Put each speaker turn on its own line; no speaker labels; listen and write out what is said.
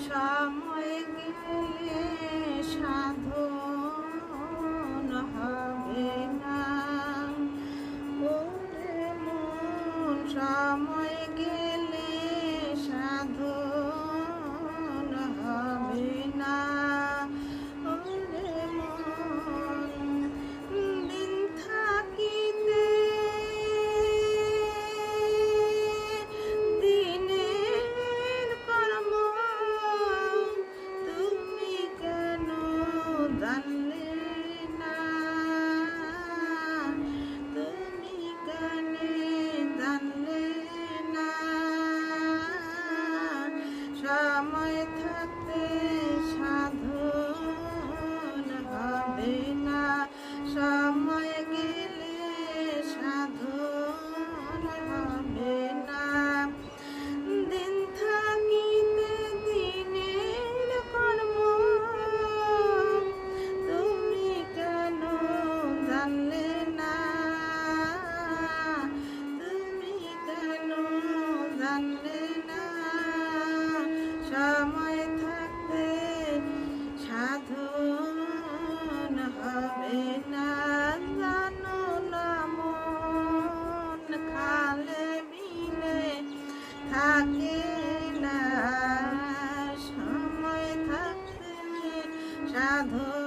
সময় গেলে সাধন হবে না। ওরে মন সময় গেলে সাধন হবে না। ওরে মন দিন থাকিতে দিনের কর্ম তুমি কেন জানলে না? তুমি কেন জানলে না? সময় থাকতে সাধন হবে না, সময় গেলে সাধন হবে না। দিন থাকিতে দিনের কর্ম তুমি কেন জানলে না? তুমি কেন জানলে না? সময় থাকতে সাধন হবে না। জানো না মন খালে মিলে থাকে না, সময় থাকতে সাধন